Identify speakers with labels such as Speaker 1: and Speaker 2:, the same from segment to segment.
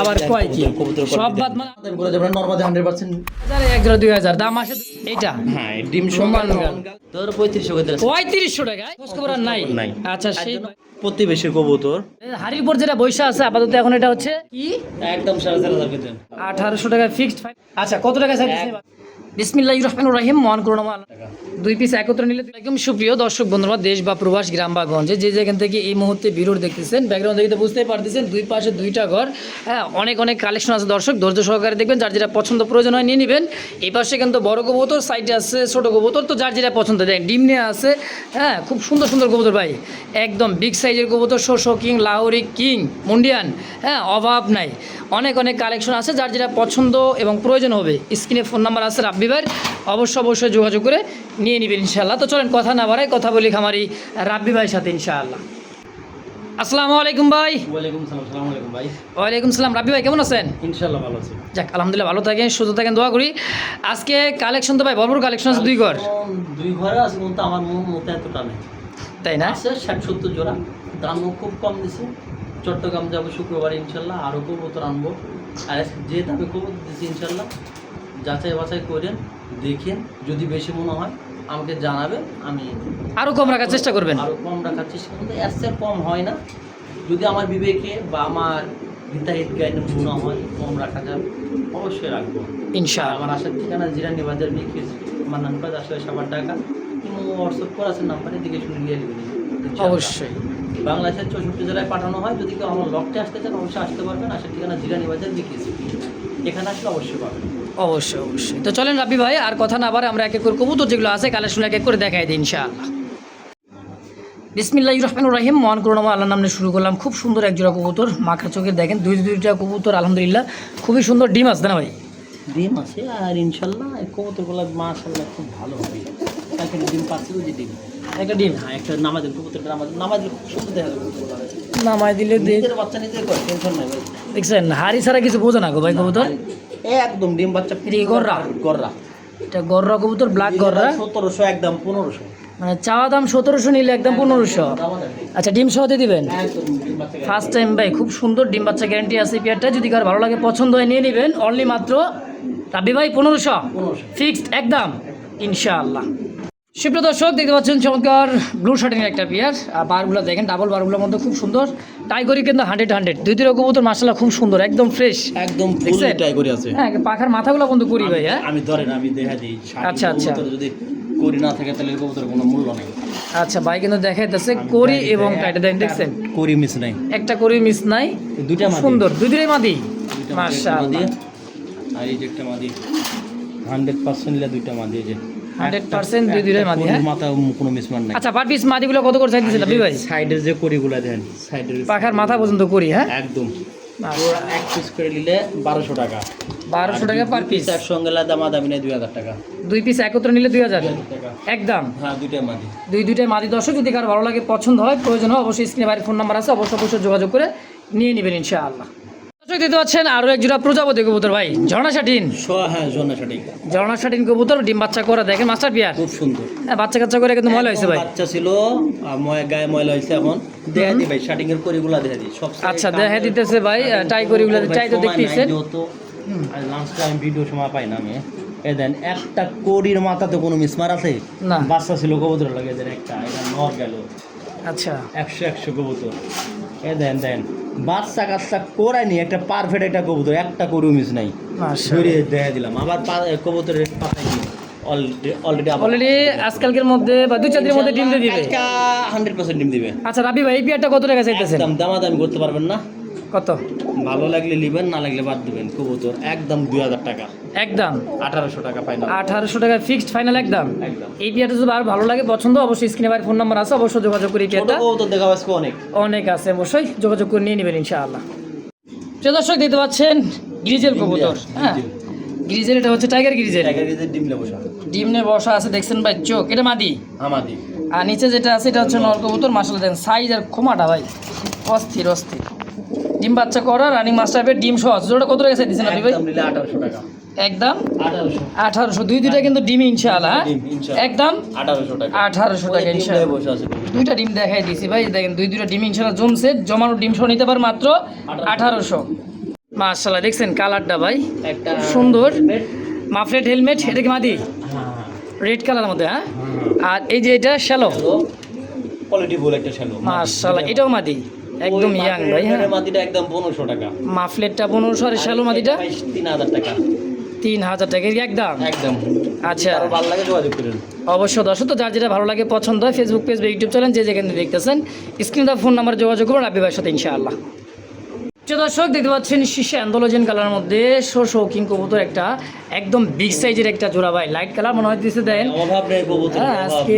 Speaker 1: আবার কয় কি সব বাদ মানে
Speaker 2: করে যাবেন নরমালি 100%
Speaker 1: 1 জোড়া 2000 দাম আসে এইটা।
Speaker 2: হ্যাঁ ডিম সমান তোর 3500 করে দিলাম
Speaker 1: 3500 টাকায় খোঁজ খবর আর নাই। আচ্ছা সেই
Speaker 2: প্রতিবেশী কবুতর
Speaker 1: হাড়ির উপর যেটা বৈশা আছে আপাতত এখন এটা হচ্ছে কি
Speaker 2: একদম 4500 করে দেন
Speaker 1: 1800 টাকা ফিক্সড। আচ্ছা কত টাকা চাইছেন? বিসমিল্লাহির রহমানির রহিম। মহান করুণাময় দুই পিস একত্রে নিলে একদম সুপ্রিয় দর্শক বন্ধুরা, দেশ বা প্রবাস গ্রাম বা গঞ্জে যে যেখান থেকে এই মুহূর্তে ভিডিও দেখতেছেন, ব্যাকগ্রাউন্ড দেখতে বুঝতেই পারতেছেন দুই পাশে দুইটা ঘর। হ্যাঁ, অনেক অনেক কালেকশন আছে দর্শক, ধৈর্য সহকারে দেখবেন, যার যেটা পছন্দ প্রয়োজন হয় নিয়ে নেবেন। এই পাশে কিন্তু বড় কবুতর, সাইডে আছে ছোট কবুতর, তো যার যেটা পছন্দ দেন। ডিম নিয়ে আছে, হ্যাঁ খুব সুন্দর সুন্দর কবুতর ভাই, একদম বিগ সাইজের কবুতর, শো কিং, লাহোরি কিং, মুন্ডিয়ান, হ্যাঁ অভাব নাই। অনেক অনেক কালেকশন আছে, যার যেটা পছন্দ এবং প্রয়োজন হবে স্ক্রিনে ফোন নাম্বার আছে রাব্বি ভাইয়ের, অবশ্যই যোগাযোগ করে নিয়ে নেবেন ইনশাআল্লাহ। তো চলেন কথা না বাড়াই, কথা বলি খামারি রাব্বি ভাইয়ের সাথে ইনশাআল্লাহ। আসসালামু আলাইকুম ভাই।
Speaker 2: ওয়ালাইকুম সালাম। আসসালামু আলাইকুম ভাই।
Speaker 1: ওয়ালাইকুম সালাম। রাব্বি ভাই কেমন আছেন?
Speaker 2: ইনশাআল্লাহ ভালো আছি।
Speaker 1: যাক আলহামদুলিল্লাহ, ভালো থাকেন সুস্থ থাকেন দোয়া করি। আজকে কালেকশন তো ভাই ভরপুর কালেকশন আছে, দুই ঘর
Speaker 2: দুই ঘরে আছে কিন্তু আমার মতে এতটা নেই,
Speaker 1: তাই না?
Speaker 2: আছে 60-70 জোড়া, দামও খুব কম দিছে। চট্টগ্রাম যাবো শুক্রবার ইনশাল্লাহ, আরও কবুতর আনবো। আর যে দামে কবুতর দিচ্ছি ইনশাল্লাহ যাচাই বাছাই করেন, দেখেন, যদি বেশি মনে হয় আমাকে জানাবেন, আমি
Speaker 1: আরও কম রাখার চেষ্টা করবেন।
Speaker 2: আরও কম রাখার চেষ্টা করবেন, এর চেয়ে কম হয় না। যদি আমার বিবেকে বা আমার হিতাহিত জ্ঞানে মনে হয় কম রাখা যাবে, অবশ্যই রাখবো ইনশাআল্লাহ। আমার আসার ঠিকানা জিরানি বাজার বিক্রিজ, আমার নাম্বার 7 টাকা, কোনো হোয়াটসঅ্যাপ করা আছে নাম্বারে, দিকে শুনে নিয়ে নেবেন
Speaker 1: অবশ্যই।
Speaker 2: বাংলাদেশের 64 জেলায় পাঠানো হয়। যদি কেউ আমার লকটে আসতে চান অবশ্যই আসতে পারবেন। আসার ঠিকানা জিরানি বাজার বিক্রিজ, এখানে আসলে অবশ্যই পাবেন।
Speaker 1: অবশ্যই। তো চলেন রাব্বি ভাই আর কথা না বাড়ে আমরা এক এক করে কবুতর যেগুলো আছে কালেকশন এক এক করে দেখাই দিই ইনশাআল্লাহ। বিসমিল্লাহির রহমানির রহিম। মহান করুণাময় আল্লাহর নামে শুরু করলাম। খুব সুন্দর এক জোড়া কবুতর, মাখা চোখের দেখেন, দুইটা কবুতর আলহামদুলিল্লাহ খুবই সুন্দর। ডিম আছে না ভাই?
Speaker 2: ডিম আছে, আর ইনশাল্লাহ এই কবুতরগুলো মাশাআল্লাহ খুব ভালো হবে। একটা ডিম পাচ্ছে, ওই যে ডিম,
Speaker 1: একটা ডিম,
Speaker 2: হ্যাঁ একটা নামাজের কবুতরটা নামাজের খুব সুন্দর দেখা যাবে।
Speaker 1: নামাই দিলে
Speaker 2: নিজের বাচ্চা নিজে করে, টেনশন নাই ভাই।
Speaker 1: দেখছেন হাড়ি ছাড়া কিছু বোঝে না গো ভাই কবুতর,
Speaker 2: একদম ডিম বাচ্চা
Speaker 1: গররা। এটা গররা কবুতর, ব্ল্যাক গররা,
Speaker 2: 1700 একদম 1500,
Speaker 1: মানে চাওয়া দাম 1700, নিলে একদম 1500। আচ্ছা ডিম সহ দিয়ে দিবেন? ফার্স্ট টাইম ভাই, খুব সুন্দর ডিম বাচ্চা গ্যারান্টি আছে পেয়ারটা। যদি কার ভালো লাগে পছন্দ হয় নিয়ে নেবেন, অনলি মাত্র রাব্বি ভাই 1500 ফিক্সড একদম ইনশাআল্লাহ। সুপ্রিয় দর্শক দেখতে পাচ্ছেন চমৎকার ব্লু শার্টিংয়ের একটা পেয়ার, আর বারগুলো দেখেন ডাবল বারগুলোর মধ্যে খুব সুন্দর। টাইগরি কিন্তু 100 দুই কবুতর মাশাআল্লাহ খুব সুন্দর, একদম ফ্রেশ,
Speaker 2: একদম ফুল টাইগরি আছে।
Speaker 1: হ্যাঁ পাখার মাথাগুলো বন্ধ করি ভাই। হ্যাঁ
Speaker 2: আমি ধরেন আমি দেখা দিই।
Speaker 1: আচ্ছা
Speaker 2: যদি করি না থাকে তাহলে কবুতরের কোনো মূল্য নেই।
Speaker 1: আচ্ছা ভাই কিন্তু দেখাইতেছে করি এবং টাইটা দেখছেন,
Speaker 2: করি মিস নাই,
Speaker 1: একটা করি মিস নাই,
Speaker 2: দুইটা
Speaker 1: সুন্দর, দুইটাই মাদি মাশাআল্লাহ।
Speaker 2: আর এই যে একটা মাদি 100% নিলে দুইটা মাদি, এই যে
Speaker 1: 100% দুইটাই মাদি। হ্যাঁ
Speaker 2: মাথা কোনো মিসমান নাই।
Speaker 1: আচ্ছা পার পিস মাদিগুলো কত করে চাইতেছেন রাব্বি ভাই?
Speaker 2: সাইডের যে করিগুলা দেন, সাইডের
Speaker 1: পাখার মাথা পর্যন্ত করি। হ্যাঁ
Speaker 2: একদম এক পিস করে নিলে 1200 টাকা।
Speaker 1: 1200 টাকা পার পিস।
Speaker 2: একসঙ্গে দামাদামি নেই 2000 টাকা।
Speaker 1: দুই পিস একত্রে নিলে 2000
Speaker 2: টাকা
Speaker 1: একদম।
Speaker 2: হ্যাঁ দুইটা মাদি,
Speaker 1: দুইটাই মাদি দর্শক। যদি কারো ভালো লাগে পছন্দ হয় প্রয়োজন হয় অবশ্যই স্ক্রিনে বাইরের ফোন নাম্বার আছে, অবশ্যই যোগাযোগ করে নিয়ে নেবেন ইনশাআল্লাহ। দর্শক দিতে পাচ্ছেন আরও এক জোড়া প্রজাপতি কবুতর ভাই, ঝর্ণা শাটিন।
Speaker 2: হ্যাঁ
Speaker 1: ঝর্ণা শাটিন কবুতর, ডিম বাচ্চা করা দেখেন মাস্টার পিয়ার,
Speaker 2: খুব সুন্দর।
Speaker 1: হ্যাঁ বাচ্চা কাচ্চা করে কিন্তু ময়লা হয়েছে ভাই,
Speaker 2: বাচ্চা ছিল গায়ে ময়লা হয়েছে, এখন দেখা দিই ভাই শাটিং এর করিগুলা দেখা দিই সব।
Speaker 1: আচ্ছা দেখা দিতেছে ভাই, টাই করিগুলো টাই তো দেখতেছেন।
Speaker 2: আর লাস্ট টাইম ভিডিও সময় পাই না আমি, এই দেন একটা করির মাথাতে কোনো মিসমার আছে
Speaker 1: না,
Speaker 2: বাচ্চা ছিল কবুতর লাগে, দেন একটা এটা নর গেল।
Speaker 1: আচ্ছা
Speaker 2: 100 কবুতর, এ দেন বাচ্চা কাচ্চা করায়নি, একটা পারফেক্ট একটা কবুতর, একটা করিও মিস নাই, ধরিয়ে দেখা দিলাম। আবার কবুতরের পাতায় অলরেডি
Speaker 1: আজকালকের মধ্যে বা 2-4 দিনের মধ্যে ডিম দিয়ে দিবে,
Speaker 2: 100% ডিম দিবে।
Speaker 1: আচ্ছা রাব্বি ভাই এই পেয়ারটা কত টাকা চাইতেছেন?
Speaker 2: দামাদামি করতে পারবেন না,
Speaker 1: কত?
Speaker 2: ভালো লাগলে নেবেন, না লাগলে বাদ দিবেন। কবুতর একদম 2000 টাকা,
Speaker 1: একদম
Speaker 2: 1800 টাকা ফাইনাল,
Speaker 1: 1800 টাকা ফিক্সড ফাইনাল একদম। এই পেয়ারটা যদি আর ভালো লাগে পছন্দ অবশ্যই স্ক্রিনে বাইরের ফোন নাম্বার আছে, অবশ্যই যোগাযোগ করে এই পেয়ারটা।
Speaker 2: কবুতর দেখা আজকে
Speaker 1: অনেক আছে, অবশ্যই যোগাযোগ করে নিয়ে নেবেন ইনশাআল্লাহ। প্রিয় দর্শক দেখতে পাচ্ছেন গ্রিজেল কবুতর, হ্যাঁ গ্রিজেল, এটা হচ্ছে টাইগার গ্রিজেল, ডিমনে বসা আছে দেখছেন ভাই, চোখ এটা মাদি, আর নিচে যেটা আছে এটা হচ্ছে নর কবুতর। মাশাআল্লাহ দেখেন সাইজ আর খোমাটা ভাই অস্থির। ডিম বাচ্চা করা রানিং মাস্টার পেয়ার, ডিম সহ। জোড়াটা কত টাকা চাইতেছেন আপনি ভাই?
Speaker 2: 1800 টাকা
Speaker 1: একদম 1800। দুইটা কিন্তু ডিম ইনশাআল্লাহ, একদম 1800 টাকা ইনশাআল্লাহ। দুইটা ডিম দেখাই দিছি ভাই, দেখেন দুইটা ডিম ইনশাআল্লাহ জমছে, জমানো ডিম সহ নিতে পারে মাত্র 1800। মাশাআল্লাহ দেখছেন কালারটা ভাই
Speaker 2: একটা
Speaker 1: খুব সুন্দর।
Speaker 2: helmet।
Speaker 1: মাফলেট হেলমেট, এটা কি মাদি?
Speaker 2: হ্যাঁ
Speaker 1: রেড কালারের মধ্যে, হ্যাঁ। আর এই যে এটা শ্যালো,
Speaker 2: কোয়ালিটি ফুল একটা শ্যালো।
Speaker 1: মাশাআল্লাহ এটাও মাদি, একদম ইয়াং ভাই। হ্যাঁ,
Speaker 2: মাটিটা একদম 1500 টাকা।
Speaker 1: মাফলেটটা 1500 আর শ্যালো মাদিটা
Speaker 2: 3000 টাকা।
Speaker 1: 3000 টাকা একদম।
Speaker 2: একদম।
Speaker 1: আচ্ছা,
Speaker 2: আরো ভালো লাগে যোগাযোগ করেন।
Speaker 1: অবশ্যই দর্শক, তো যার যেটা ভালো লাগে পছন্দ হয় ফেসবুক পেজ বা ইউটিউব চ্যানেল যে যেখানে দেখতেছেন স্ক্রিনে ফোন নাম্বার যোগাযোগ করুন রাব্বি ভাইয়ের সাথে ইনশাআল্লাহ। দর্শক দেখতে পাচ্ছেন শীর্ষে অ্যান্ডোলোজেন কালারের মধ্যে শোকিং কবুতর একটা একদম বিগ সাইজের একটা জোড়া ভাই, লাইট কালার মনে হয় দিচ্ছে দেন।
Speaker 2: অভাব নেই কবুতর।
Speaker 1: হ্যাঁ, আজকে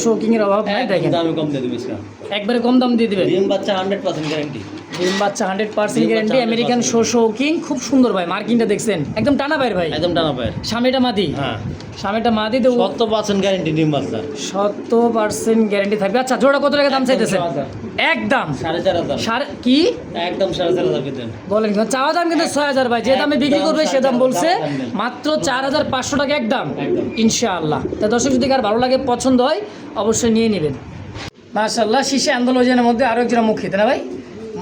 Speaker 1: শোকিং এর অভাব নাই দেখেন।
Speaker 2: দামে কম দিয়ে দিবেন স্যার।
Speaker 1: একবারে কম দাম দিয়ে দিবেন।
Speaker 2: ডিম বাচ্চা 100% গ্যারান্টি।
Speaker 1: ডিম বাচ্চা 100% গ্যারান্টি, আমেরিকান শোকিং খুব সুন্দর ভাই। মার্কিংটা দেখছেন একদম টানা পায়ের ভাই,
Speaker 2: একদম টানা পায়ের।
Speaker 1: সামনেটা মাদি,
Speaker 2: হ্যাঁ
Speaker 1: সামনেটা মাদি তো
Speaker 2: 100% গ্যারান্টি ডিম বাচ্চা।
Speaker 1: 100% গ্যারান্টি থাকবে। আচ্ছা, জোড়া কত টাকা দাম চাইতেছেন? একদম
Speaker 2: 4500।
Speaker 1: কি
Speaker 2: একদম 4500 দিতেন।
Speaker 1: বলেন? চাওয়া দাম কিন্তু 6000 ভাই, যে দামে বিক্রি করবে সে দাম বলছে মাত্র 4500 টাকা একদম ইনশাআল্লাহ। তা দর্শক যদি কার ভালো লাগে পছন্দ হয় অবশ্যই নিয়ে নেবেন। মাশাআল্লাহ শীর্ষে আন্দোলনের মধ্যে আরো একজন মুখী, তাই না ভাই?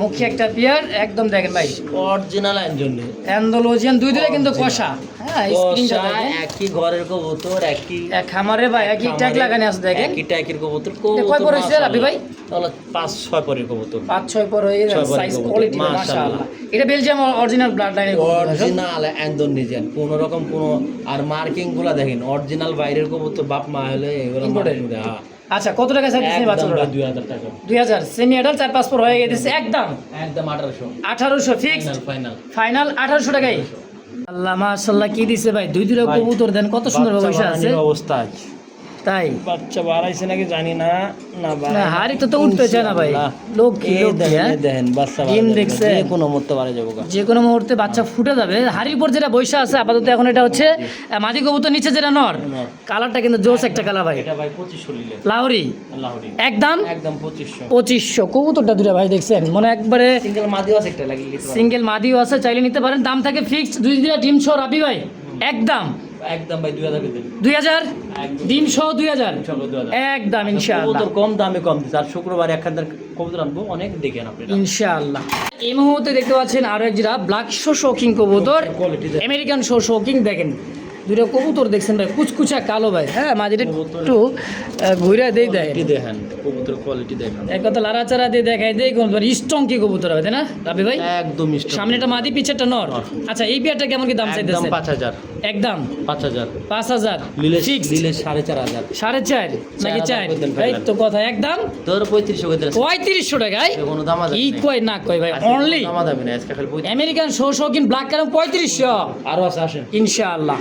Speaker 1: মুখী একটা পেয়ার একদম দেখেন ভাই,
Speaker 2: অরিজিনাল জন্য
Speaker 1: অ্যান্ডোলোজিয়ান দুইটা কিন্তু কষা। হ্যাঁ, স্ক্রিনটা দেখেন,
Speaker 2: একই ঘরের কবুতর, একই
Speaker 1: এক খামারে ভাই একই ট্যাগ লাগানো আছে দেখেন।
Speaker 2: একই ট্যাগের কবুতর।
Speaker 1: এটা কয় পর হইছে রাব্বি ভাই?
Speaker 2: তাহলে 5-6 পরের কবুতর।
Speaker 1: 5-6 পর হয়ে গেছে।
Speaker 2: 6 পরের
Speaker 1: সাইজ
Speaker 2: কবুতর,
Speaker 1: কোয়ালিটি
Speaker 2: মাশাআল্লাহ।
Speaker 1: মাশাআল্লাহ। এটা বেলজিয়াম অরিজিনাল ব্লাড লাইনের
Speaker 2: অরিজিনাল ইন্দোনেশিয়ান, কোন রকম কোন আর মার্কিং গুলা দেখেন অরিজিনাল বাইরের কবুতর, বাপ মা হলে এগুলো
Speaker 1: Imported।
Speaker 2: মার্কিং দেয়া।
Speaker 1: আচ্ছা, কত টাকা চাইছেন
Speaker 2: একদম
Speaker 1: বাচ্চাটা?
Speaker 2: 2000 টাকা।
Speaker 1: 2000 সেমি অ্যাডাল্ট 4-5 পর হয়ে গেছে একদম
Speaker 2: একদম 1800
Speaker 1: 1800 ফিক্সড
Speaker 2: ফাইনাল।
Speaker 1: ফাইনাল 1800 টাকাই। আল্লাহ মাশাআল্লাহ কি দিছে ভাই, দুই দুইটা কবুতর দেন, কত সুন্দর ব্যবসা আছে।
Speaker 2: অবস্থা
Speaker 1: তাই
Speaker 2: বাচ্চা বাড়াইছে নাকি জানি না। না
Speaker 1: না, হাড়ি তো উঠতে চায় না ভাই। লোক কি লোক কি, হ্যাঁ?
Speaker 2: দেখেন বাচ্চা
Speaker 1: ডিম
Speaker 2: বাড়া
Speaker 1: দেখছে?
Speaker 2: যে কোনো মুহূর্তে বাড়া যাবে।
Speaker 1: যে কোনো মুহূর্তে বাচ্চা ফুটে যাবে। হাড়ির উপর যেটা বৈশা আছে আপাতত এখন এটা হচ্ছে মাদি কবুতর, নিচে যেটা নর। কালারটা কিন্তু জোস একটা কালার ভাই,
Speaker 2: এটা ভাই 2500 নিলে
Speaker 1: লাহোরি
Speaker 2: লাহোরি
Speaker 1: একদম
Speaker 2: একদম 2500।
Speaker 1: 2500 কবুতরটা দুটা ভাই দেখছেন, মানে একবারে
Speaker 2: সিঙ্গেল মাদিও আছে একটা লাগিয়ে দিতে পারেন।
Speaker 1: সিঙ্গেল মাদিও আছে, চাইলে নিতে পারেন। দাম থাকে ফিক্সড, দুই দুইটা ডিম সহ রাব্বি ভাই একদম
Speaker 2: একদম ভাই 2000 দিন।
Speaker 1: 2000
Speaker 2: একদম।
Speaker 1: ডিম সহ 2000
Speaker 2: চলো 2000
Speaker 1: একদম ইনশাআল্লাহ।
Speaker 2: কবুতর কম দামে কম দিচ্ছে। আর শুক্রবার একখান কবুতর আনবো, অনেক দেখেন আপনারা
Speaker 1: ইনশাআল্লাহ। এই মুহূর্তে দেখতে পাচ্ছেন আরো এক জোড়া ব্ল্যাক শোকিং কবুতর,
Speaker 2: কোয়ালিটি
Speaker 1: আমেরিকান শোকিং দেখেন। দুটো কবুতর দেখছেন ভাই, কুচকুচা কালো ভাই। হ্যাঁ, মাঝে একটু ঘুরে দেই দেয়,
Speaker 2: দেখেন কবুতর কোয়ালিটি দেখেন।
Speaker 1: এক কথা লাড়াচাড়া দিয়ে দেখাই দেয় কোন স্ট্রং কি কবুতর হবে, তাই না রাব্বি ভাই?
Speaker 2: একদম
Speaker 1: সামনেটা মাদি, পিছেটা নর। আচ্ছা, এই পেয়ারটা কেমন কি দাম
Speaker 2: একদম
Speaker 1: চাইতেছে?
Speaker 2: 5000
Speaker 1: একদম
Speaker 2: 5000
Speaker 1: 5000
Speaker 2: লিলে
Speaker 1: ফিক্সড
Speaker 2: লিলে 4500
Speaker 1: 4.5 নাকি 4?
Speaker 2: 4,500
Speaker 1: এই তো কথা একদম
Speaker 2: তোর 3500 করে দিলে
Speaker 1: 3500 টাকায়।
Speaker 2: কোনো দাম আছে
Speaker 1: ই কয় না কয় ভাই, অনলি
Speaker 2: দাম দাবি না আজকে খালি 3500।
Speaker 1: আমেরিকান শোকিং ব্ল্যাক কালার 3500
Speaker 2: আরো আছে আসেন
Speaker 1: ইনশাআল্লাহ।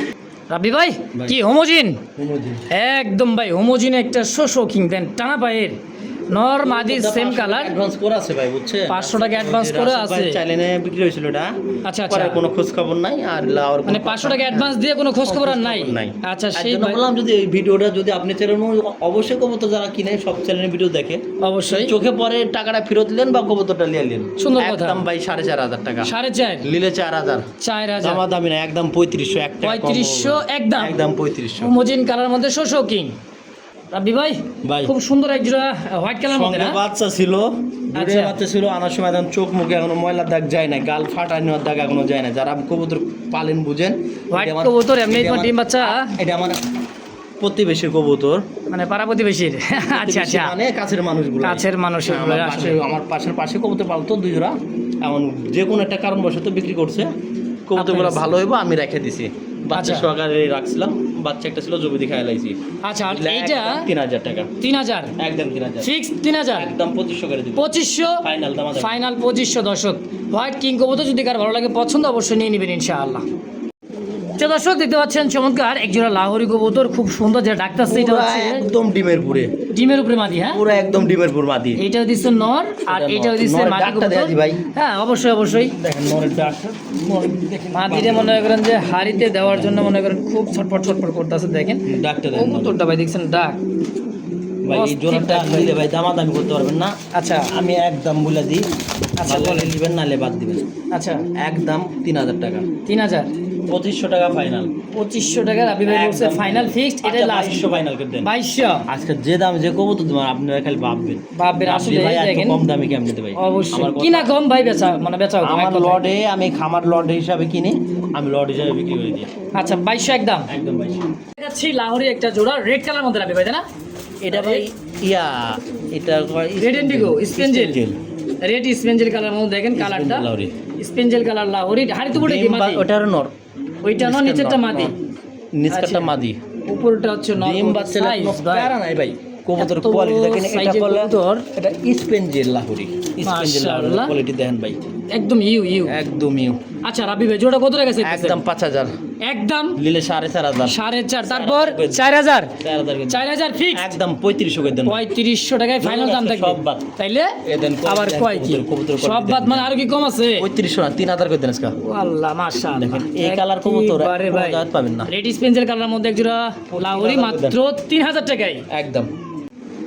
Speaker 1: রাব্বি ভাই কি হোমোজিন? একদম ভাই হোমোজিন একটা শোকিং দেন, টানা পায়ের নর মাদি সেম কালার।
Speaker 2: অ্যাডভান্স করে আছে ভাই, বুঝছে?
Speaker 1: 500 টাকা অ্যাডভান্স করে আছে।
Speaker 2: চাইলেনে বিক্রি হয়েছিল এটা।
Speaker 1: আচ্ছা
Speaker 2: পরে
Speaker 1: আচ্ছা,
Speaker 2: কোনো খোঁজ খবর নাই। আর লাউর
Speaker 1: মানে 500 টাকা অ্যাডভান্স দিয়ে কোনো খোঁজ খবর আর নাই। আচ্ছা, সেই
Speaker 2: জন্য বললাম যদি এই ভিডিওটা যদি আপনি চ্যানেল অবশ্যই কবুতর যারা কিনে সব চ্যানেলের ভিডিও দেখে
Speaker 1: অবশ্যই
Speaker 2: চোখে পরে টাকাটা ফেরত দিলেন বা কবুতরটা নিয়ে নিলেন।
Speaker 1: সুন্দর কথা।
Speaker 2: একদম ভাই 4500 টাকা
Speaker 1: 4.5
Speaker 2: নিলে 4000
Speaker 1: 4000
Speaker 2: দামা দামি না, একদম 3500 একটা
Speaker 1: 3500 একদম
Speaker 2: একদম 3500
Speaker 1: হোমোজিন কালার মধ্যে শোকিং। রাব্বি ভাই
Speaker 2: ভাই
Speaker 1: খুব সুন্দর এক জোড়া হোয়াইট কালার মধ্যে
Speaker 2: সঙ্গে
Speaker 1: না?
Speaker 2: বাচ্চা ছিল,
Speaker 1: আচ্ছা।
Speaker 2: দুটো বাচ্চা ছিল। আনার সময় এখন চোখ মুখে এখনো ময়লার দাগ যায় না, গাল ফাটানোর দাগ এখনো যায় না। যারা কবুতর পালেন বুঝেন।
Speaker 1: হোয়াইট
Speaker 2: এটা আমার-
Speaker 1: কবুতর এমনি
Speaker 2: এটা আমার-
Speaker 1: ডিম বাচ্চা,
Speaker 2: এটা আমার প্রতিবেশী কবুতর।
Speaker 1: মানে পাড়া প্রতিবেশীর। আচ্ছা আচ্ছা,
Speaker 2: মানে কাছের মানুষগুলো,
Speaker 1: কাছের মানুষের
Speaker 2: আমার পাশে কবুতর পালতো দুই জোড়া। এমন যে কোনো একটা কারণবশত বিক্রি করছে। কবুতরগুলো ভালো হইব আমি রেখে দিছি, বাচ্চা
Speaker 1: আচ্ছা।
Speaker 2: সহকারে রাখছিলাম। বাচ্চা একটা ছিল জমি দিয়ে খাইলাইছি।
Speaker 1: আচ্ছা, আর এইটা
Speaker 2: 3000 টাকা
Speaker 1: 3000
Speaker 2: একদম 3000
Speaker 1: ফিক্স 3000
Speaker 2: একদম 2500 করে দিব
Speaker 1: 2500
Speaker 2: ফাইনাল দাম আছে।
Speaker 1: ফাইনাল 2500 দর্শক। হোয়াইট কিং কবুতর যদি কার ভালো লাগে পছন্দ অবশ্যই নিয়ে নেবেন ইনশাআল্লাহ। দর্শক দেখতে পাচ্ছেন চমৎকার এক জোড়া লাহোরি কবুতর, খুব সুন্দর, যেটা ডাকতেছে এটা হচ্ছে
Speaker 2: একদম ডিমের পুরে,
Speaker 1: ডিমের উপরে মাদি। হ্যাঁ,
Speaker 2: পুরো একদম ডিমের পুর মাদি।
Speaker 1: এইটাও দিচ্ছে নর আর এইটাও দিচ্ছে
Speaker 2: নরের
Speaker 1: মাদি
Speaker 2: ডাকটা দেয়া
Speaker 1: কবুতর।
Speaker 2: দি ভাই।
Speaker 1: হ্যাঁ, অবশ্যই অবশ্যই।
Speaker 2: দেখেন নরের ডাকটা, দেখেন
Speaker 1: মাদিরে মনে করেন যে হাড়িতে দেওয়ার জন্য মনে করেন খুব ছটফট ছটফট করতেছে। দেখেন
Speaker 2: ডাকটা দেখেন
Speaker 1: কবুতরটা ভাই দেখছেন ডাক।
Speaker 2: ভাই। এই জোড়াটা নিলে ভাই দামাদামি করতে পারবেন না।
Speaker 1: আচ্ছা,
Speaker 2: আমি একদম বলে দিই
Speaker 1: আচ্ছা,
Speaker 2: ভালো
Speaker 1: বলেন।
Speaker 2: নেবেন নালে বাদ দিবেন।
Speaker 1: আচ্ছা,
Speaker 2: একদম 3000 টাকা,
Speaker 1: 3000,
Speaker 2: 2500 টাকা ফাইনাল।
Speaker 1: 2500 টাকা রাবি ভাই বলছে ফাইনাল ফিক্সড, এটাই লাস্ট।
Speaker 2: 2200 ফাইনাল করে দেন।
Speaker 1: 2200
Speaker 2: আজকে যে দাম যে কবুতর তোমার আপনারা খালি ভাববেন
Speaker 1: ভাববেন, আসলে
Speaker 2: ভাই
Speaker 1: এই
Speaker 2: এত
Speaker 1: দেখেন।
Speaker 2: কম দামে কেমন দিতে ভাই?
Speaker 1: অবশ্যই
Speaker 2: আমার
Speaker 1: কিনা কম ভাই, বেচা মানে বেচা কম,
Speaker 2: আমার
Speaker 1: এক কথায়।
Speaker 2: লটে আমি খামার লট হিসাবে কিনি, আমি লট হিসাবে বিক্রি করে দিই।
Speaker 1: আচ্ছা 2200 একদম।
Speaker 2: একদম ভাই।
Speaker 1: দেখাচ্ছি লাহোরি একটা জোড়া রেড কালার মধ্যে রাবি ভাই, তাই না?
Speaker 2: এটা ভাই ইয়া এটা
Speaker 1: রেড ইন্ডিগো স্পেঞ্জেল, রেড স্পেঞ্জেল কালার মধ্যে দেখেন কালারটা,
Speaker 2: লাহোরি।
Speaker 1: স্পেঞ্জেল কালার লাহোরি। হাড়ি তো কি মাদি?
Speaker 2: ওটার নর,
Speaker 1: ওইটা নর, নিচেরটা মাদি,
Speaker 2: নিচকাটা
Speaker 1: আচ্ছা।
Speaker 2: মাদি।
Speaker 1: উপরটা হচ্ছে নর।
Speaker 2: ডিম বাচ্চা
Speaker 1: Size ভাই।
Speaker 2: প্যারা নাই ভাই, কবুতর
Speaker 1: এত বড়
Speaker 2: কোয়ালিটি দেখেন। এটা
Speaker 1: size এর
Speaker 2: বলে
Speaker 1: কবুতর।
Speaker 2: এটা স্পেঞ্জেল লাহোরি, স্পেঞ্জেল লাহোরি
Speaker 1: মাশাআল্লাহ।
Speaker 2: কোয়ালিটি দেখেন ভাই,
Speaker 1: একদম ইউ ইউ।
Speaker 2: একদম ইউ।
Speaker 1: আচ্ছা রাবি ভাই জোড়া কত টাকা চাইতেছেন?
Speaker 2: একদম 5000
Speaker 1: একদম
Speaker 2: নিলে 4500,
Speaker 1: 4.5, তারপর 4000,
Speaker 2: 4000
Speaker 1: 4000 ফিক্স।
Speaker 2: একদম 3500 করে দেন।
Speaker 1: 3500 টাকায় ফাইনাল দাম থাকবে।
Speaker 2: সব বাদ।
Speaker 1: তাইলে
Speaker 2: এ দেন কবুতর
Speaker 1: আবার
Speaker 2: দেন,
Speaker 1: কয় কি
Speaker 2: কবুতর
Speaker 1: সব বাদ মানে আর কি কম আছে?
Speaker 2: 3500 না 3000 করে দেন আজকে।
Speaker 1: আল্লাহ মাশাআল্লাহ।
Speaker 2: দেখেন, এই কালার কবুতর
Speaker 1: একেবারে ভাই
Speaker 2: জাত পাবেন না।
Speaker 1: রেড স্পেঞ্জেল কালারের মধ্যে একজোড়া লাহোরি মাত্র 3000 টাকায়।
Speaker 2: একদম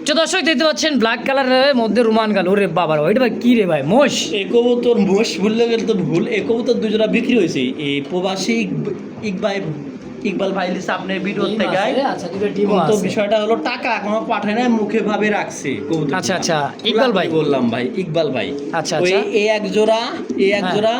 Speaker 1: তো দর্শক দেখতে পাচ্ছেন ব্ল্যাক কালারের মধ্যে রোমান গাল। ওরে বাবা রে, ওইটা ভাই কি রে ভাই? মোষ?
Speaker 2: এই কবুতর মোষ ভুললে গেলে তো ভুল। এই কবুতর দুজোড়া বিক্রি হয়েছে এই প্রবাসী ইকবাল ভাই লিসা আপনার ভিডিও
Speaker 1: ডিম
Speaker 2: থেকে।
Speaker 1: আছে, আচ্ছা দুটো ডিমও
Speaker 2: তো
Speaker 1: আছে।
Speaker 2: বিষয়টা হলো টাকা এখনো পাঠায় না, মুখে ভাবে রাখছে কবুতর।
Speaker 1: আচ্ছা, আচ্ছা, ইকবাল ভাই।
Speaker 2: বললাম ভাই, ইকবাল ভাই।
Speaker 1: আচ্ছা,
Speaker 2: ওই
Speaker 1: আচ্ছা।
Speaker 2: এই এক জোড়া, এই এক
Speaker 1: হ্যাঁ।
Speaker 2: জোড়া,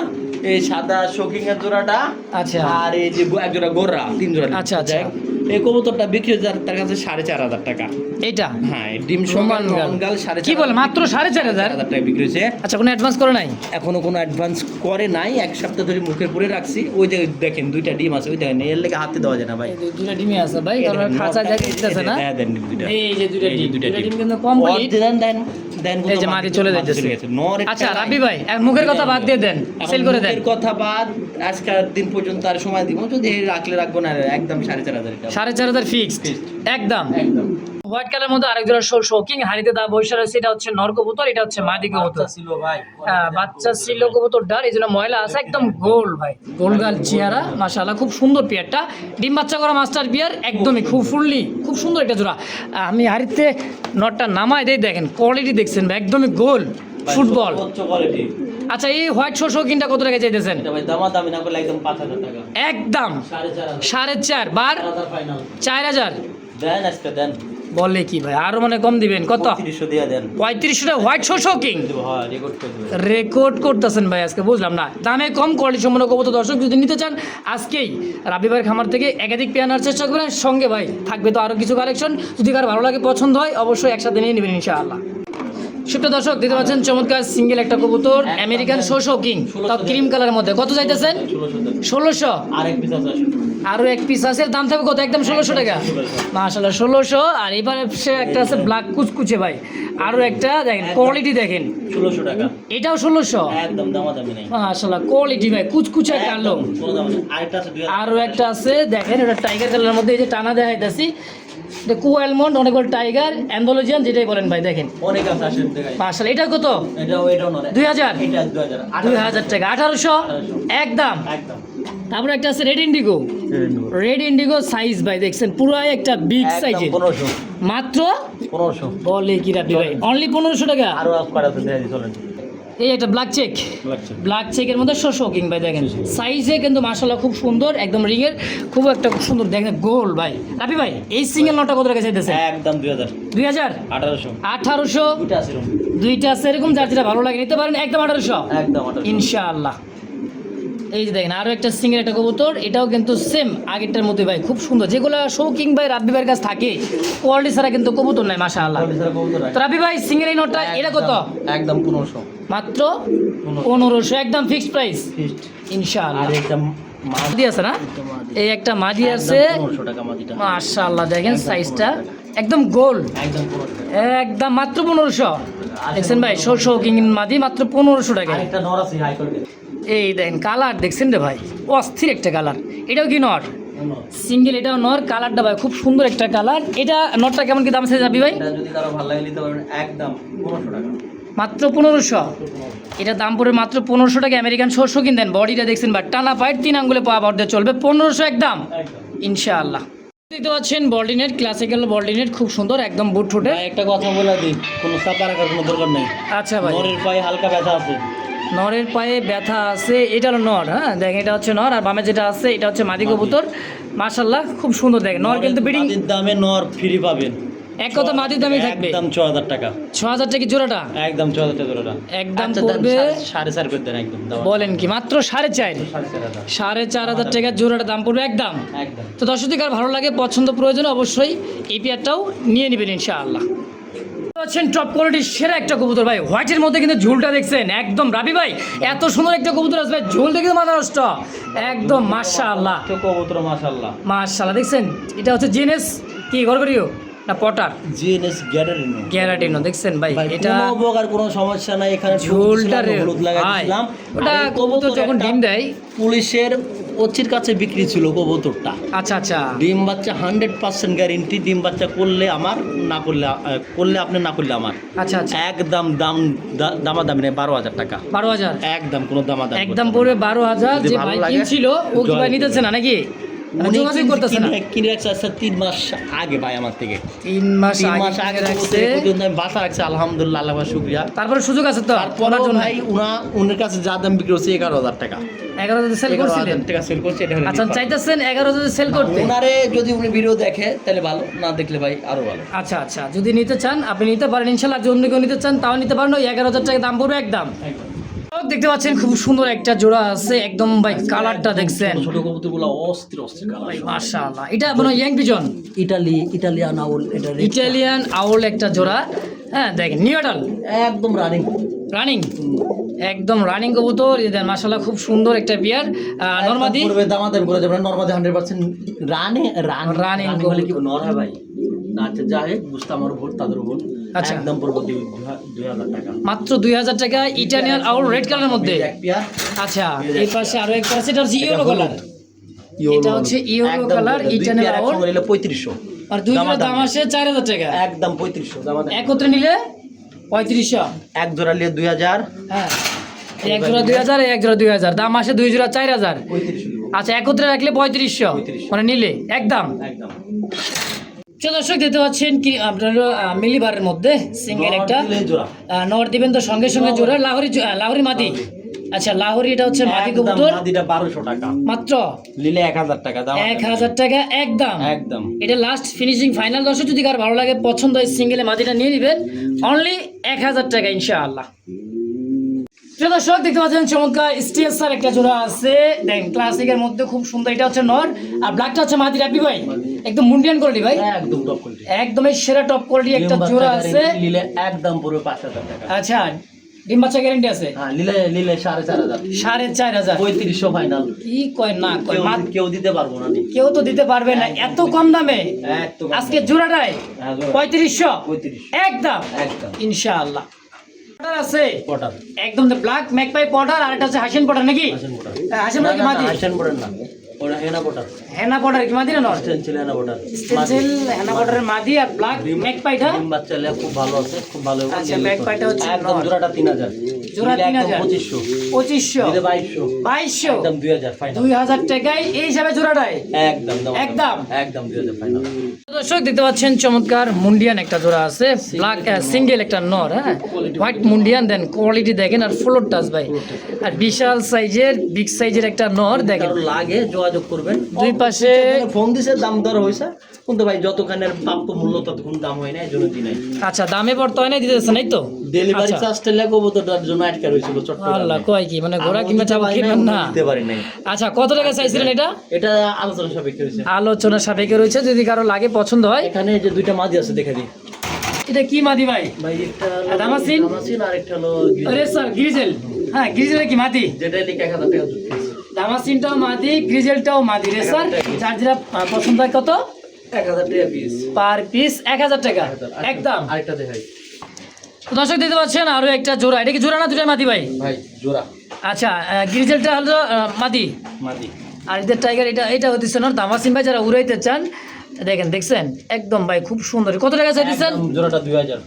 Speaker 2: এই সাদা শোকিং এর জোড়াটা,
Speaker 1: আচ্ছা।
Speaker 2: আর এই যে এক জোড়া গোরা, 3 জোড়া।
Speaker 1: আচ্ছা, আচ্ছা।
Speaker 2: যাই হোক, এই কবুতরটা বিক্রি হয়েছে তার কাছে 4500 টাকা।
Speaker 1: এইটা
Speaker 2: হ্যাঁ, ডিম
Speaker 1: রোমান গাল।
Speaker 2: সমান গাল 4500।
Speaker 1: কি বলে মাত্র 4500?
Speaker 2: টাকা বিক্রি হয়েছে।
Speaker 1: আচ্ছা কোনো অ্যাডভান্স করে নাই?
Speaker 2: এখনো কোনো অ্যাডভান্স করে নাই, এক সপ্তাহ ধরে মুখের পরে রাখছি। ওই যে দেখেন দুইটা ডিম আছে, ওই দেখেন এর লেগে হাতে দেওয়া যায় না ভাই।
Speaker 1: এই দুটো ডিমই আছে ভাই, কারণ খাঁচা জায়গা দিতেছে না।
Speaker 2: হ্যাঁ, দেন দুইটা।
Speaker 1: এই যে দুটো
Speaker 2: এই যে
Speaker 1: ডিম,
Speaker 2: দুইটা
Speaker 1: দুটো
Speaker 2: ডিম।
Speaker 1: ডিম কিন্তু কমপ্লিট।
Speaker 2: দেন দেন দেন।
Speaker 1: এই যে মাটি চলে যাইতেছে।
Speaker 2: নরের
Speaker 1: আচ্ছা
Speaker 2: টাকা
Speaker 1: রাবি
Speaker 2: নাই।
Speaker 1: ভাই মুখের কথা বাদ দিয়ে দেন,
Speaker 2: এখন
Speaker 1: সেল করে দেন।
Speaker 2: মুখের কথা বাদ, আজকের দিন পর্যন্ত আর সময় দিব, যদি রাখলে রাখবো না, একদম 4500 টাকা।
Speaker 1: 4500 ফিক্সড একদম।
Speaker 2: একদম
Speaker 1: হোয়াইট কালার মধ্যে আরেক জোড়া শোকিং হাড়িতে দা বসে রয়েছে। এটা হচ্ছে নর কবুতর, এটা হচ্ছে মাদি কবুতর।
Speaker 2: ছিল ভাই।
Speaker 1: হ্যাঁ, বাচ্চা ছিল কবুতরটার, এই জন্য ময়লা আছে। একদম গোল ভাই, গোলগাল চেহারা, মাশাআল্লাহ খুব সুন্দর পেয়ারটা। ডিম বাচ্চা করা মাস্টার পেয়ার, একদমই খুব ফুললি, খুব সুন্দর একটা জোড়া। আমি হাড়িতে নটটা নামায় দেই, দেখেন কোয়ালিটি দেখছেন ভাই, একদমই গোল ফুটবল।
Speaker 2: উচ্চ কোয়ালিটি।
Speaker 1: আচ্ছা এই হোয়াইট শোকিংটা কত টাকা চাইতেছেন?
Speaker 2: এটা ভাই দামাদামি না করলে একদম 5000 টাকা।
Speaker 1: একদম
Speaker 2: 4500
Speaker 1: 4.5 বার
Speaker 2: ফাইনাল।
Speaker 1: 4000।
Speaker 2: দেন আজকে দেন।
Speaker 1: বলে কি ভাই, আরো মানে কম দিবেন? কত?
Speaker 2: 3500 দিয়ে দেন।
Speaker 1: 3500 টাকা হোয়াইট শোকিং
Speaker 2: দেবো, হ্যাঁ রেকর্ড করে দেবো।
Speaker 1: রেকর্ড করতেছেন ভাই আজকে, বুঝলাম না। দামে কম, কোয়ালিটি সম্পন্ন কবুতর। দর্শক যদি নিতে চান আজকেই রাবি ভাইয়ের খামার থেকে একাধিক পেয়ার আনার চেষ্টা করেন। সঙ্গে ভাই থাকবে তো আরও কিছু কালেকশন, যদি কার ভালো লাগে পছন্দ হয় অবশ্যই একসাথে নিয়ে নেবেন ইনশাআল্লাহ। সুপ্রিয় দর্শক দেখতে পাচ্ছেন চমৎকার সিঙ্গেল একটা কবুতর, আমেরিকান শোকিং, তাও ক্রিম কালারের মধ্যে। কত চাইতেছেন? 1600।
Speaker 2: আরেক পিস আছে।
Speaker 1: আরও এক পিস আছে, দাম থাকবে কত? একদম 1600 টাকা। মাশাআল্লাহ 1600। আর এবারে সে একটা আছে ব্ল্যাক কুচকুচে ভাই, আরও একটা দেখেন, কোয়ালিটি দেখেন,
Speaker 2: 1600 টাকা।
Speaker 1: এটাও 1600।
Speaker 2: একদম দামাদামি নাই।
Speaker 1: মাশাআল্লাহ কোয়ালিটি ভাই, কুচকুচে কালো।
Speaker 2: কোনো দাম নেই। আরেকটা আছে 2000।
Speaker 1: আরও একটা আছে দেখেন, ওটা টাইগার কালারের মধ্যে, এই যে টানা দেখাইতেছি, এটা কোয়ালমন্ড, অনেক বড় টাইগার, অ্যান্ডোলজিয়ান যেটাই বলেন ভাই, দেখেন
Speaker 2: অনেক আছে আসেন দেখাই।
Speaker 1: মাশাআল্লাহ। এটা কত?
Speaker 2: এটাও নরে।
Speaker 1: 2000।
Speaker 2: এটা 2000।
Speaker 1: 2000 টাকা। 1800 একদম।
Speaker 2: একদম।
Speaker 1: তারপরে একটা আছে red Indigo, red Indigo size ভাই দেখছেন পুরাই একটা বিগ সাইজের,
Speaker 2: 1500।
Speaker 1: মাত্র
Speaker 2: 1500।
Speaker 1: বলে কি রাবি ভাই, অনলি 1500 টাকা।
Speaker 2: আরো আপ করা আছে দেখাই চলেন।
Speaker 1: এই একটা ব্ল্যাক চেক,
Speaker 2: লাগছে।
Speaker 1: ব্ল্যাক চেকের মধ্যে শোকিং ভাই, দেখেন সাইজে কিন্তু মাশাআল্লাহ খুব সুন্দর, একদম রিংয়ের, খুব একটা খুব সুন্দর দেখেন, গোল ভাই। রাবি ভাই এই সিঙ্গেল নটটা কত টাকা চাইতেছে?
Speaker 2: একদম 2000।
Speaker 1: 2000।
Speaker 2: 1800।
Speaker 1: 1800।
Speaker 2: দুইটা আছে এরকম।
Speaker 1: দুইটা আছে এরকম, যার যেটা ভালো লাগে নিতে পারেন, একদম 1800
Speaker 2: একদম 1800।
Speaker 1: ইনশাআল্লাহ। এই যে দেখেন আরও একটা সিঙ্গেল একটা কবুতর, এটাও কিন্তু সেম আগেরটার মধ্যে ভাই, খুব সুন্দর। যেগুলো শৌকিং ভাই রাব্বি ভাইয়ের কাছে থাকে, কোয়ালিটি ছাড়া কিন্তু কবুতর নাই মাশাআল্লাহ।
Speaker 2: পলিসের কবুতর
Speaker 1: তো রাব্বি ভাই সিঙ্গেল এই নোটটা এটা কত?
Speaker 2: একদম 1500।
Speaker 1: মাত্র 1500 একদম ফিক্সড প্রাইস
Speaker 2: ফিক্সড।
Speaker 1: ইনশাআল্লাহ।
Speaker 2: আর একটা
Speaker 1: মাদি আছে না, এই একটা মাদি আছে
Speaker 2: 1500 টাকা মাদিটা।
Speaker 1: মাশাআল্লাহ, দেখেন সাইজটা একদম গোল,
Speaker 2: একদম 1500।
Speaker 1: একদম মাত্র 1500। দেখছেন ভাই শৌকিং মাদি মাত্র 1500 টাকা।
Speaker 2: আরেকটা নর আছে হাই কোয়ালিটি।
Speaker 1: এই দেখেন কালার দেখছেন রে ভাই, অস্থির একটা কালার। এটাও কি নর সিঙ্গেল? এটাও নর, কালারটা ভাই খুব সুন্দর একটা কালার। এটা নরটা কেমন কি দাম আছে যাবি ভাই?
Speaker 2: এটা যদি কারো ভালো লাগে নিতে পারবেন, একদম 1500 টাকা।
Speaker 1: মাত্র 1500। এটা দাম পড়ে মাত্র 1500 টাকা। আমেরিকান শস্য কিনতেন, বডিটা দেখছেন ভাই, টানা পাইট 3 আঙ্গুলে পাওয়া বর্ধে চলবে, 1500 একদম
Speaker 2: একদম।
Speaker 1: ইনশাআল্লাহ। দেখতে পাচ্ছেন বল্ডিনেট, ক্লাসিক্যাল বল্ডিনেট, খুব সুন্দর একদম বুট ঠোঁটে।
Speaker 2: ভাই একটা কথা বলে দিই, কোনো চাপা রাখার কোনো দরকার নেই।
Speaker 1: আচ্ছা ভাই,
Speaker 2: নরের পায়ে হালকা ব্যথা আছে,
Speaker 1: নরের পায়ে ব্যথা আছে, এটা হলো নর। হ্যাঁ দেখেন, এটা হচ্ছে নর, আর বামে যেটা আছে এটা হচ্ছে মাদি কবুতর। মাশাআল্লাহ খুব সুন্দর। দেখেন নর কিন্তু ব্রিডিং
Speaker 2: মাদির দামে নর ফ্রি পাবেন।
Speaker 1: এক কথা মাদির দামই থাকবে।
Speaker 2: একদম 6000 টাকা।
Speaker 1: 6000 টাকা জোড়াটা?
Speaker 2: একদম 6000 টাকা জোড়াটা।
Speaker 1: একদম
Speaker 2: আচ্ছা,
Speaker 1: পড়বে
Speaker 2: 4.5 করে দেন একদম দাও।
Speaker 1: বলেন কি মাত্র 4.5? 4.5 টাকা জোড়াটা দাম পড়বে একদম।
Speaker 2: একদম।
Speaker 1: তো দর্শক কার ভালো লাগে, পছন্দ প্রয়োজন, অবশ্যই এই পেয়ারটাও নিয়ে নেবেন ইনশাআল্লাহ। পাচ্ছেন টপ কোয়ালিটির সেরা একটা কবুতর ভাই, হোয়াইটের মধ্যে কিন্তু ঝুলটা দেখছেন একদম। রাবি ভাই এত সুন্দর একটা কবুতর আছে ভাই, ঝুল দেখে মাথা নষ্ট একদম। মাশাআল্লাহ
Speaker 2: তো কবুতর মাশাআল্লাহ
Speaker 1: মাশাআল্লাহ দেখছেন, এটা হচ্ছে জিএনএস কি গড়গড়িও না পটার?
Speaker 2: GNS guarantee.
Speaker 1: গ্যারান্টিনো দেখছেন ভাই, এটা
Speaker 2: কোনো প্রকার কোনো সমস্যা নাই। এখানে
Speaker 1: ঝুলটা
Speaker 2: হলুদ লাগাইছিলাম।
Speaker 1: ওটা কবুতর যখন ডিম দেয়
Speaker 2: পুলিশের ওচির কাছে বিক্রি ছিল কবুতরটা।
Speaker 1: আচ্ছা আচ্ছা,
Speaker 2: ডিম বাচ্চা 100% গ্যারেন্টি। ডিম বাচ্চা করলে আমার, না করলে করলে আপনি, না করলে আমার।
Speaker 1: আচ্ছা আচ্ছা,
Speaker 2: একদম দামাদামি নেই। 12000 টাকা।
Speaker 1: 12000
Speaker 2: একদম কোনো দামাদামি
Speaker 1: একদম পড়বে 12000।
Speaker 2: যদি
Speaker 1: যে
Speaker 2: ভালো
Speaker 1: ভাই
Speaker 2: লাগে,
Speaker 1: কিনছিল ও কি ভাই নিতেছে না নাকি? যোগাযোগ করতেছে না?
Speaker 2: কিনে রাখছে আচ্ছা 3 মাস আগে ভাই আমার থেকে।
Speaker 1: 3 মাস
Speaker 2: 3 মাস
Speaker 1: আগে
Speaker 2: আগে
Speaker 1: রাখছে,
Speaker 2: পর্যন্ত আমি বাসা রাখছি আলহামদুলিল্লাহ, আল্লাহ শুকরিয়া।
Speaker 1: তারপরে সুযোগ আছে তো?
Speaker 2: তারপরে ভাই উনার কাছে যা দাম বিক্রি হচ্ছে 11000 টাকা।
Speaker 1: 11000 সেল করছিলেন?
Speaker 2: 11000 টাকা সেল করছে। এটা হলো
Speaker 1: আচ্ছা, চাইতেছেন 11000 সেল করতে?
Speaker 2: ওনারে যদি উনি ভিডিও দেখে তাহলে ভালো, না দেখলে ভাই আরো ভালো।
Speaker 1: আচ্ছা আচ্ছা, যদি নিতে চান আপনি নিতে পারেন ইনশাআল্লাহ। যদি অন্য কেউ নিতে চান তাও নিতে পারেন। ওই 11000 টাকা দাম পড়বে একদম। দেখতে পাচ্ছেন খুব সুন্দর একটা জোড়া আছে একদম ভাই, কালারটা দেখছেন
Speaker 2: ছোট কবুতরগুলো অস্থির অস্থির কালার।
Speaker 1: ভাই মাশাআল্লাহ। এটা মনে ইয়াং পিজন,
Speaker 2: ইটালিয়ান আউল। এটা
Speaker 1: ইটালিয়ান আউল একটা জোড়া। হ্যাঁ দেখেন নিউ অ্যাডাল
Speaker 2: একদম রানিং।
Speaker 1: রানিং, একদম রানিং কবুতর। এই দেন মাশাআল্লাহ খুব সুন্দর একটা বিয়ার। নরমাদি
Speaker 2: পূর্বে দামাদামি করে যাবেন। নরমাদি 100%
Speaker 1: রানিং
Speaker 2: বলে কি নর হয় ভাই? না আচ্ছা যাই বুঝতে আমার ভুল, তাদের ভুল।
Speaker 1: আচ্ছা।
Speaker 2: একদম পড়বে 2000 টাকা।
Speaker 1: মাত্র 2000 টাকা ইটালিয়ান আউল রেড কালারের মধ্যে।
Speaker 2: এক পেয়ার।
Speaker 1: আচ্ছা, এই পাশে আরো একটা আছে, এটা হচ্ছে ইয়েলো কালার। এটা হচ্ছে ইয়েলো কালার ইটালিয়ান আউল।
Speaker 2: 3500।
Speaker 1: আর দুই জোড়া দাম আসে 4000 টাকা।
Speaker 2: একদম 3500 দামাদামি।
Speaker 1: একত্রে নিলে 3500।
Speaker 2: এক জোড়া নিলে 2000।
Speaker 1: হ্যাঁ, এক জোড়া 2000, এক জোড়া 2000, দাম আসে দুই জোড়া 4000।
Speaker 2: 3500।
Speaker 1: আচ্ছা, একত্রে রাখলে 3500 মানে নিলে একদম।
Speaker 2: একদম।
Speaker 1: দর্শক দেখতে পাচ্ছেন কি আপনার মিলিবারের মধ্যে সিঙ্গেল একটা
Speaker 2: জোড়া
Speaker 1: নর দিবেন তো সঙ্গে সঙ্গে জোড়া লাহোরি মাদি। আচ্ছা, লাহোরি এটা হচ্ছে মাদি কবুতর।
Speaker 2: মাদিটা 1200 টাকা
Speaker 1: মাত্র
Speaker 2: নিলে 1000 টাকা দাম।
Speaker 1: 1000 টাকা একদম।
Speaker 2: একদম
Speaker 1: এটা লাস্ট ফিনিশিং ফাইনাল। দর্শক যদি কার ভালো লাগে, পছন্দ হয়, সিঙ্গেলে মাদিটা নিয়ে নেবেন অনলি 1000 টাকা ইনশাআল্লাহ। প্রিয় দর্শক দেখতে পাচ্ছেন চমৎকার স্টিএসআর একটা জোড়া আছে। দেখেন ক্লাসিকের মধ্যে খুব সুন্দর। এটা হচ্ছে নর আর ব্ল্যাকটা হচ্ছে মাদি। রাবি ভাই একদম মুন্ডিয়ান কোয়ালিটি ভাই,
Speaker 2: একদম টপ কোয়ালিটি,
Speaker 1: একদমই সেরা টপ কোয়ালিটি একটা জোড়া আছে।
Speaker 2: নিলে একদম পুরো 5000 টাকা।
Speaker 1: আচ্ছা, ডিম বাচ্চা গ্যারান্টি আছে?
Speaker 2: হ্যাঁ, নিলে 4500।
Speaker 1: 4500
Speaker 2: 3500 ফাইনাল।
Speaker 1: কি কয় না কয়,
Speaker 2: কেউ দিতে পারবো না।
Speaker 1: কেউ তো দিতে পারবে না এত কম দামে।
Speaker 2: একদম
Speaker 1: আজকে জোড়াটাই 3500 একদম
Speaker 2: একদম
Speaker 1: ইনশাআল্লাহ। পটার আছে
Speaker 2: পটার,
Speaker 1: একদম ব্ল্যাক ম্যাকপাই পটার, আর একটা হচ্ছে হাসিন পটার নাকি?
Speaker 2: হাসেন পটার।
Speaker 1: হাসিন পটার কি মাদি?
Speaker 2: হাসেন পটার না, ওটা হেনা পটার।
Speaker 1: হেনা পটার কি মাদি না নর?
Speaker 2: স্টেনসিল হেনা পটার।
Speaker 1: স্টেনসিল হেনা পটারের মাদি আর ব্ল্যাক ম্যাকপাইটা।
Speaker 2: ডিম বাচ্চা লে খুব ভালো আছে, খুব ভালো।
Speaker 1: আচ্ছা, ম্যাকপাইটা হচ্ছে
Speaker 2: একদম
Speaker 1: নর।
Speaker 2: জোড়াটা 3000।
Speaker 1: জোড়া 3000।
Speaker 2: 2500
Speaker 1: দিলে
Speaker 2: দিলে
Speaker 1: 2200
Speaker 2: একদম 2000 ফাইনাল।
Speaker 1: 2000 টাকায় এই হিসাবে জোড়াটাই
Speaker 2: একদম
Speaker 1: একদম
Speaker 2: একদম 2000 ফাইনাল।
Speaker 1: দর্শক দেখতে পাচ্ছেন চমৎকার মুন্ডিয়ান একটা জোড়া আছে, ব্ল্যাক সিঙ্গেল একটা নর। হ্যাঁ, হোয়াইট মুন্ডিয়ান। দেন কোয়ালিটি দেখেন আর ফ্লোর টাচ ভাই, আর বিশাল সাইজের বিগ সাইজের একটা নর। দেখেন
Speaker 2: কারো লাগে যোগাযোগ করবেন।
Speaker 1: দুই পাশে
Speaker 2: ফোন দিছে, দাম দর হইছে, কিন্তু ভাই যতখানের প্রাপ্য মূল্য ততক্ষণ দাম হয় না, এজন্য দিই নাই।
Speaker 1: আচ্ছা, দামে পড়তে হয় না, দিতেছে নাই তো?
Speaker 2: ডেলিভারি
Speaker 1: আচ্ছা।
Speaker 2: চার্জটা লাগবে কবুতরটার জন্য আটকা রইছিল
Speaker 1: আল্লাহ,
Speaker 2: চট্টগ্রামে।
Speaker 1: কয় কি মানে ঘোড়া কিংবা চাবুক কিনবেন না?
Speaker 2: দিতে পারি নাই।
Speaker 1: আচ্ছা, কত টাকা চাইছিলেন এটা?
Speaker 2: এটা আলোচনা সাপেক্ষে হইছে।
Speaker 1: আলোচনা সাপেক্ষে রয়েছে, যদি কারো লাগে পছন্দ হয়।
Speaker 2: এখানে যে দুইটা মাদি আছে দেখে দিই
Speaker 1: এটা কি মাদি ভাই?
Speaker 2: ভাই। একটা
Speaker 1: দামাসিন?
Speaker 2: দামাসিন আর একটা হলো
Speaker 1: আরে স্যার গ্রিজেল। হ্যাঁ, গ্রিজেল কি মাদি?
Speaker 2: যেটা লিখে 1000 টাকা জুড়ছে।
Speaker 1: দামাসিনটাও মাদি, গ্রিজেলটাও মাদি রে স্যার। যার যেটা পছন্দ হয়। কত
Speaker 2: 1000 টাকা পিস?
Speaker 1: পার পিস 1000 টাকা একদম।
Speaker 2: আরেকটা দেখাই
Speaker 1: তো দর্শক দেখতে পাচ্ছেন আরো একটা জোড়া। এটা কি জোড়া না দুটাই মাদি ভাই?
Speaker 2: ভাই, জোড়া
Speaker 1: আচ্ছা, গ্রিজেলটা হলো মাদি,
Speaker 2: মাদি।
Speaker 1: আর এদের টাইগার এটা হচ্ছে না। দামাসিন ভাই যারা উড়াইতে চান, দেখেন দেখছেন একদম ভাই খুব সুন্দর। কত টাকা চাইতেছেন?
Speaker 2: একদম জোড়াটা 2000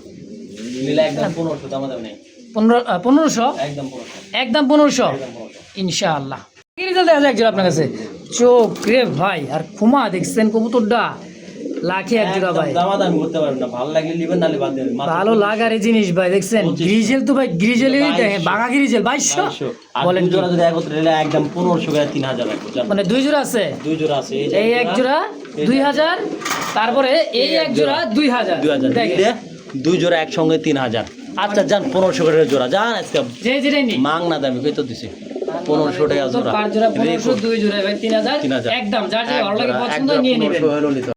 Speaker 2: নিলে একদম 1500 দাম দাম নেই।
Speaker 1: 1500
Speaker 2: একদম 1500
Speaker 1: একদম 1500 ইনশাআল্লাহ। গ্রিজেল দেখা যায় একজন আপনার কাছে চোখ রে ভাই, আর খুমা দেখছেন কবুতরটা লাখে এক জোড়া ভাই।
Speaker 2: দামাদামি করতে পারবেন না, ভালো লাগলে নিবেন, নালে বাদ দেবেন। মাত্র
Speaker 1: ভালো লাগার জিনিস ভাই, দেখছেন
Speaker 2: 2500
Speaker 1: গ্রিজেল তো ভাই, গ্রিজেলই দেখেন,
Speaker 2: 2200
Speaker 1: বাঘা গ্রিজেল 2200
Speaker 2: 2200 আর
Speaker 1: বলেন
Speaker 2: দুই
Speaker 1: কি?
Speaker 2: জোড়া যদি একত্রে নিলে একদম 1500 করে 3000 লাগবে জান।
Speaker 1: মানে দুই জোড়া আছে,
Speaker 2: দুই জোড়া আছে, এই যে
Speaker 1: এই এক জোড়া 2000, তারপরে এই এক জোড়া 2000
Speaker 2: 2000
Speaker 1: দেখেন,
Speaker 2: দিলে দুই জোড়া একসঙ্গে 3000। আচ্ছা যান 1500 করে জোড়া যান, আজকে
Speaker 1: যে যেটাই নি
Speaker 2: মাং না দামি কই তো দিছি 1500 টাকা জোড়া।
Speaker 1: পাঁচ জোড়া 1500, দুই জোড়া ভাই 3000
Speaker 2: 3000
Speaker 1: একদম, যার যেটা ভালো লাগে
Speaker 2: এক
Speaker 1: পছন্দ
Speaker 2: জোড়া
Speaker 1: নিয়ে নেবেন।
Speaker 2: 1500 হলো নিতে